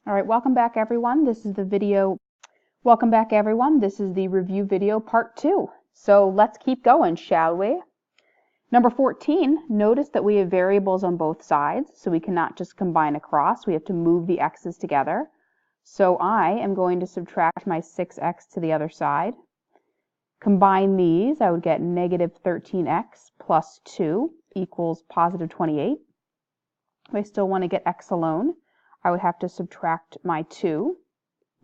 All right, welcome back everyone. This is the review video part 2. So let's keep going, shall we? Number 14, notice that we have variables on both sides, so we cannot just combine across. We have to move the x's together. So I am going to subtract my 6x to the other side. Combine these, I would get negative 13x plus 2 equals positive 28. If I still want to get x alone, I would have to subtract my 2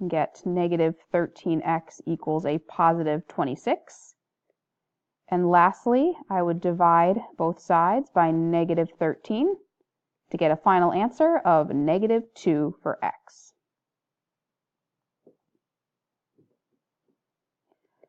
and get negative 13x equals a positive 26. And lastly, I would divide both sides by negative 13 to get a final answer of negative 2 for x.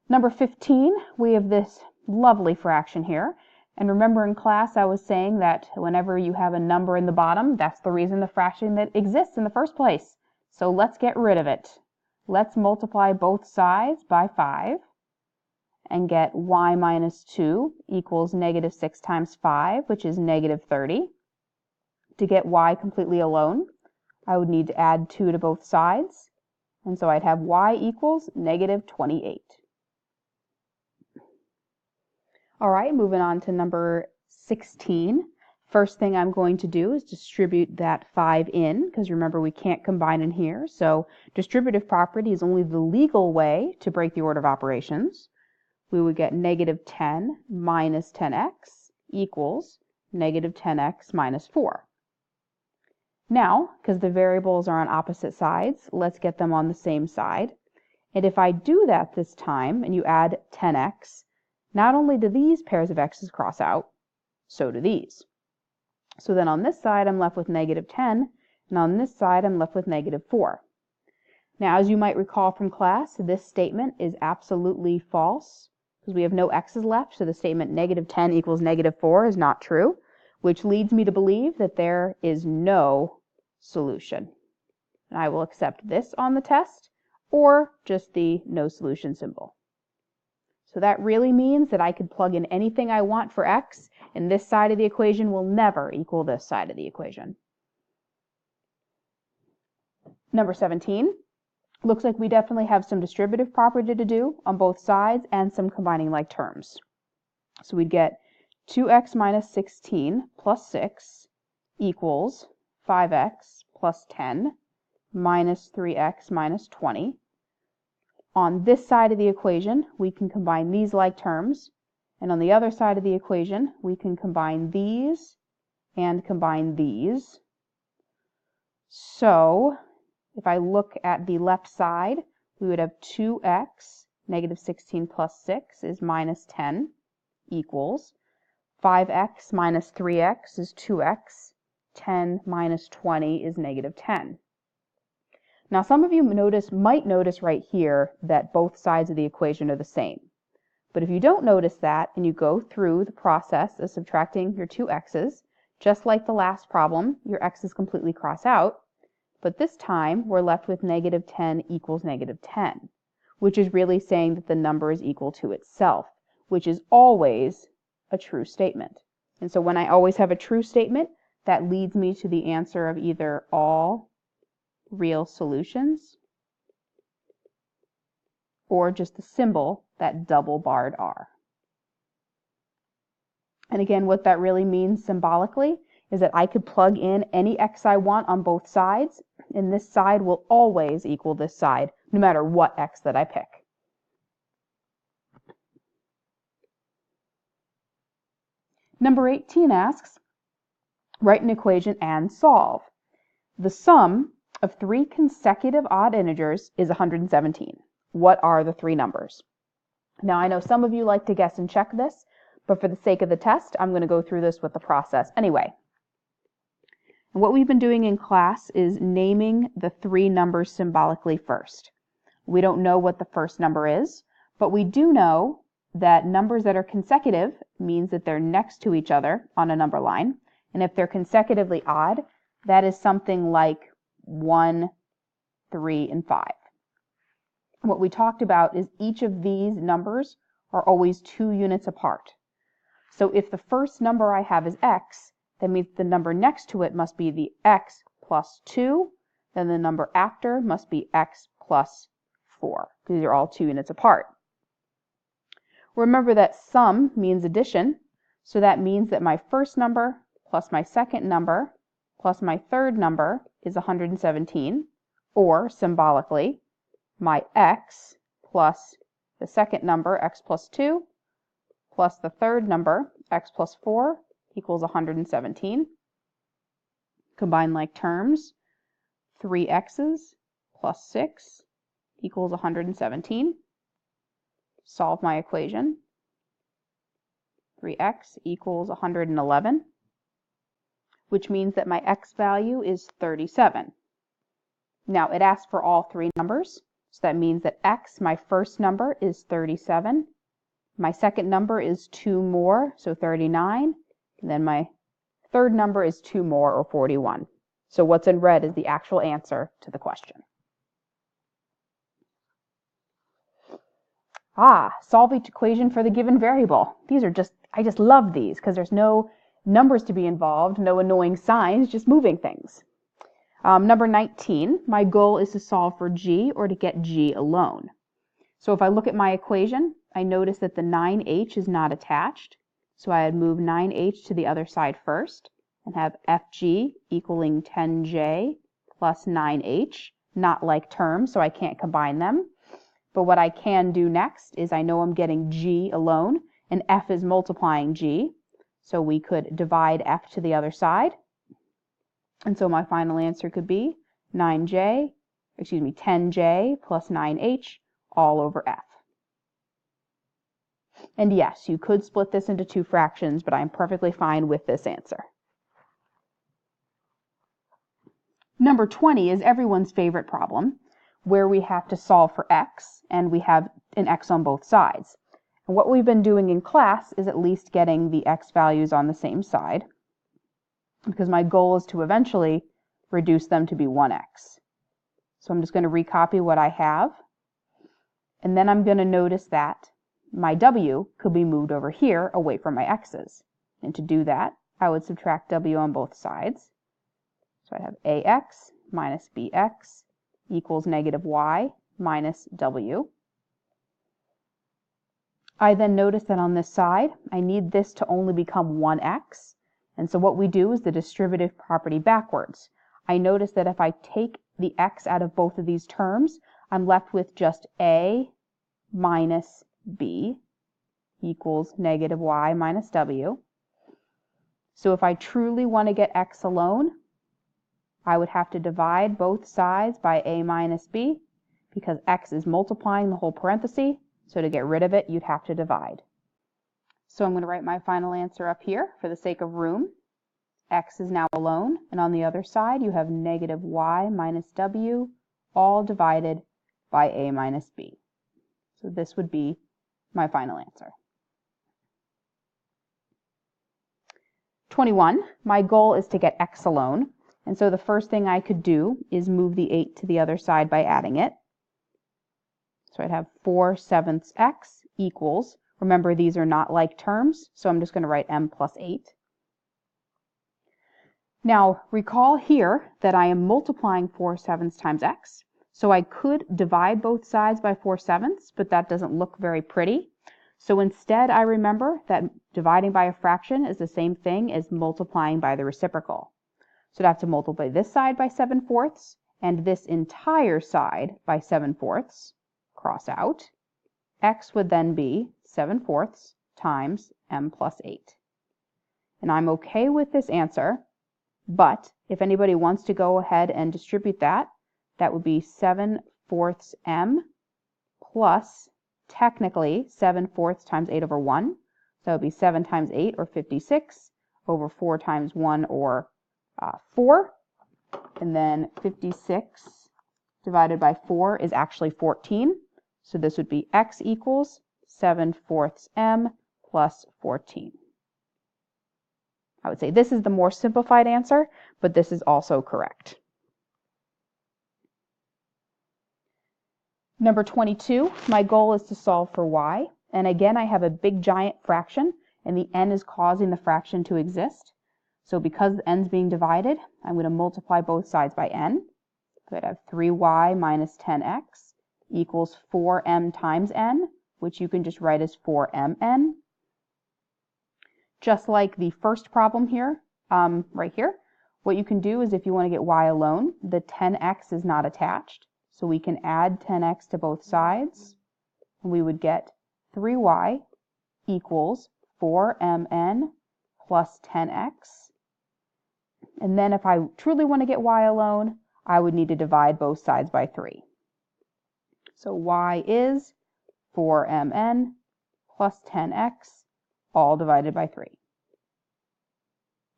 Number 15, we have this lovely fraction here. And remember in class I was saying that whenever you have a number in the bottom, that's the reason the fraction that exists in the first place. So let's get rid of it. Let's multiply both sides by 5 and get y minus 2 equals negative 6 times 5, which is negative 30. To get y completely alone, I would need to add 2 to both sides. And so I'd have y equals negative 28. All right, moving on to number 16. First thing I'm going to do is distribute that 5 in, because remember we can't combine in here. So distributive property is only the legal way to break the order of operations. We would get negative 10 minus 10x equals negative 10x minus 4. Now, because the variables are on opposite sides, let's get them on the same side. And if I do that this time, and you add 10x, not only do these pairs of x's cross out, so do these. So then on this side, I'm left with negative 10, and on this side, I'm left with negative 4. Now, as you might recall from class, this statement is absolutely false, because we have no x's left, so the statement negative 10 equals negative 4 is not true, which leads me to believe that there is no solution. And I will accept this on the test, or just the no solution symbol. So that really means that I could plug in anything I want for x, and this side of the equation will never equal this side of the equation. Number 17. Looks like we definitely have some distributive property to do on both sides and some combining like terms. So we'd get 2x minus 16 plus 6 equals 5x plus 10 minus 3x minus 20. On this side of the equation, we can combine these like terms, and on the other side of the equation, we can combine these and combine these. So, if I look at the left side, we would have 2x, negative 16 plus 6 is minus 10, equals 5x minus 3x is 2x, 10 minus 20 is negative 10. Now some of you might notice right here that both sides of the equation are the same. But if you don't notice that and you go through the process of subtracting your two x's, just like the last problem, your x's completely cross out, but this time we're left with negative 10 equals negative 10, which is really saying that the number is equal to itself, which is always a true statement. And so when I always have a true statement, that leads me to the answer of either all real solutions, or just the symbol, that double barred R. And again, what that really means symbolically is that I could plug in any x I want on both sides, and this side will always equal this side, no matter what x that I pick. Number 18 asks, write an equation and solve. The sum of 3 consecutive odd integers is 117. What are the 3 numbers? Now I know some of you like to guess and check this, but for the sake of the test, I'm going to go through this with the process anyway. And what we've been doing in class is naming the 3 numbers symbolically first. We don't know what the first number is, but we do know that numbers that are consecutive means that they're next to each other on a number line, and if they're consecutively odd, that is something like 1, 3, and 5. What we talked about is each of these numbers are always 2 units apart. So if the first number I have is x, that means the number next to it must be the x plus 2, then the number after must be x plus 4, because these are all 2 units apart. Remember that sum means addition, so that means that my first number plus my second number plus my third number is 117, or symbolically, my x plus the second number, x plus 2, plus the third number, x plus 4, equals 117. Combine like terms, 3x's plus 6 equals 117. Solve my equation. 3x equals 111, which means that my x value is 37. Now it asks for all 3 numbers, so that means that x, my first number, is 37. My second number is 2 more, so 39. And then my third number is 2 more, or 41. So what's in red is the actual answer to the question. Solve each equation for the given variable. I just love these because there's no numbers to be involved, no annoying signs, just moving things. Number 19, my goal is to solve for g or to get g alone. So if I look at my equation, I notice that the 9h is not attached. So I would move 9h to the other side first and have fg equaling 10j plus 9h, not like terms, so I can't combine them. But what I can do next is I know I'm getting g alone, and f is multiplying g. So we could divide f to the other side. And so my final answer could be 10j plus 9h all over f. And yes, you could split this into 2 fractions, but I'm perfectly fine with this answer. Number 20 is everyone's favorite problem, where we have to solve for x, and we have an x on both sides. And what we've been doing in class is at least getting the x values on the same side, because my goal is to eventually reduce them to be 1x. So I'm just going to recopy what I have, and then I'm going to notice that my w could be moved over here away from my x's. And to do that, I would subtract w on both sides. So I have ax minus bx equals negative y minus w. I then notice that on this side, I need this to only become 1x. And so what we do is the distributive property backwards. I notice that if I take the x out of both of these terms, I'm left with just a minus b equals negative y minus w. So if I truly want to get x alone, I would have to divide both sides by a minus b, because x is multiplying the whole parenthesis, so to get rid of it, you'd have to divide. So I'm going to write my final answer up here for the sake of room. X is now alone, and on the other side you have negative y minus w, all divided by a minus b. So this would be my final answer. 21, my goal is to get x alone, and so the first thing I could do is move the 8 to the other side by adding it. So I'd have 4/7 x equals, remember these are not like terms, so I'm just going to write m plus 8. Now recall here that I am multiplying 4/7 times x, so I could divide both sides by 4/7, but that doesn't look very pretty. So instead I remember that dividing by a fraction is the same thing as multiplying by the reciprocal. So I'd have to multiply this side by 7/4 and this entire side by 7/4. Cross out. X would then be 7/4 times m plus 8. And I'm okay with this answer, but if anybody wants to go ahead and distribute that, that would be 7/4 m plus technically 7/4 times 8 over 1. So it would be 7 times 8, or 56, over 4 times 1, or 4. And then 56 divided by 4 is actually 14. So this would be x equals 7/4 m plus 14. I would say this is the more simplified answer, but this is also correct. Number 22, my goal is to solve for y. And again, I have a big giant fraction, and the n is causing the fraction to exist. So because the n is being divided, I'm going to multiply both sides by n. I'd have 3y minus 10x equals 4m times n, which you can just write as 4mn. Just like the first problem here, right here, what you can do is if you want to get y alone, the 10x is not attached. So we can add 10x to both sides, and we would get 3y equals 4mn plus 10x. And then if I truly want to get y alone, I would need to divide both sides by 3. So y is 4mn plus 10x, all divided by 3.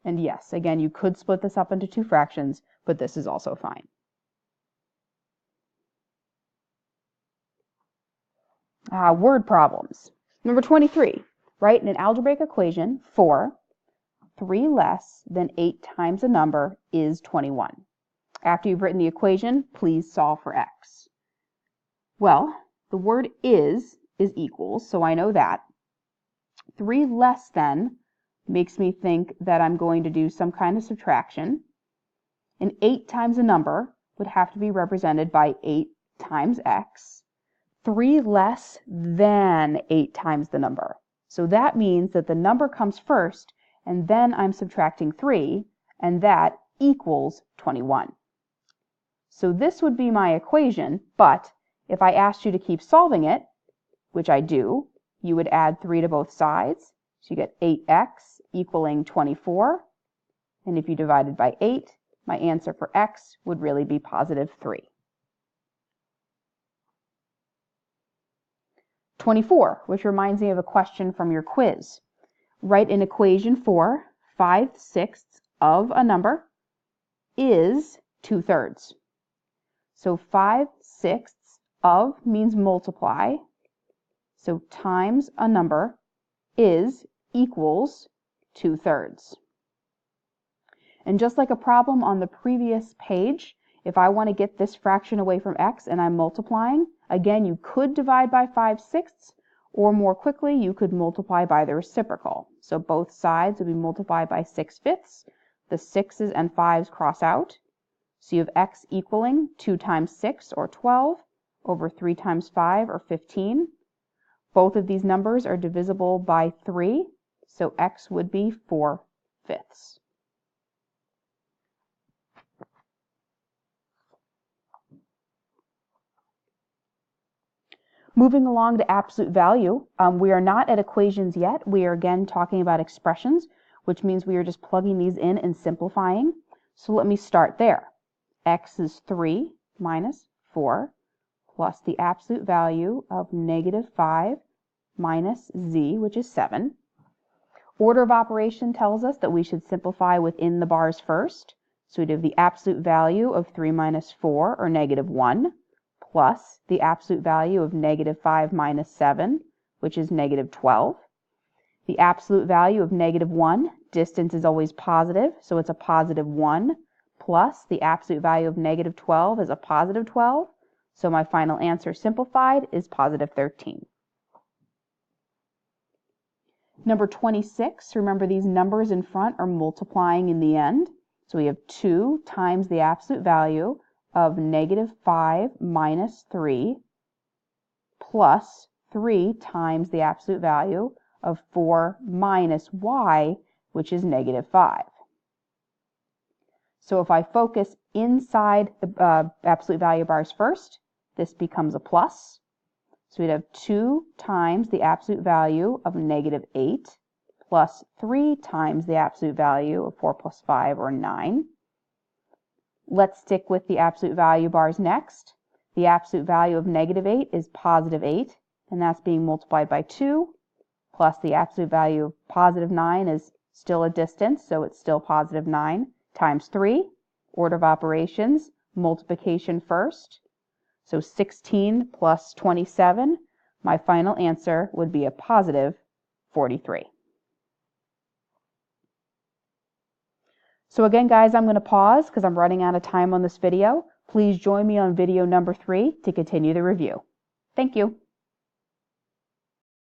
And yes, again, you could split this up into two fractions, but this is also fine. Word problems. Number 23, write in an algebraic equation for 3 less than 8 times a number is 21. After you've written the equation, please solve for x. Well, the word is equals, so I know that. 3 less than makes me think that I'm going to do some kind of subtraction. And 8 times a number would have to be represented by 8 times x. 3 less than 8 times the number. So that means that the number comes first, and then I'm subtracting 3, and that equals 21. So this would be my equation, but if I asked you to keep solving it, which I do, you would add 3 to both sides. So you get 8x equaling 24. And if you divided by 8, my answer for x would really be positive 3. 24, which reminds me of a question from your quiz. Write an equation for 5/6 of a number is 2/3. So 5/6 of means multiply. So times a number is equals 2/3. And just like a problem on the previous page, if I want to get this fraction away from x and I'm multiplying, again, you could divide by 5/6, or more quickly, you could multiply by the reciprocal. So both sides would be multiplied by 6/5. The 6's and 5's cross out. So you have x equaling 2 times 6, or 12, over 3 times 5, or 15. Both of these numbers are divisible by 3, so x would be 4/5. Moving along to absolute value, we are not at equations yet. We are again talking about expressions, which means we are just plugging these in and simplifying. So let me start there. X is 3 minus 4 plus the absolute value of -5 minus z, which is 7. Order of operation tells us that we should simplify within the bars first. So we'd have the absolute value of 3 minus 4, or -1, plus the absolute value of -5 minus 7, which is -12. The absolute value of -1, distance is always positive, so it's a +1, plus the absolute value of -12 is a +12. So my final answer simplified is +13. Number 26, remember these numbers in front are multiplying in the end. So we have 2 times the absolute value of -5 minus 3 plus 3 times the absolute value of 4 minus y, which is -5. So if I focus inside the absolute value bars first, this becomes a plus. So we'd have 2 times the absolute value of -8 plus 3 times the absolute value of 4 plus 5, or 9. Let's stick with the absolute value bars next. The absolute value of -8 is +8, and that's being multiplied by 2, plus the absolute value of +9 is still a distance, so it's still +9, times 3. Order of operations, multiplication first. So 16 plus 27, my final answer would be a +43. So again, guys, I'm going to pause because I'm running out of time on this video. Please join me on video number 3 to continue the review. Thank you.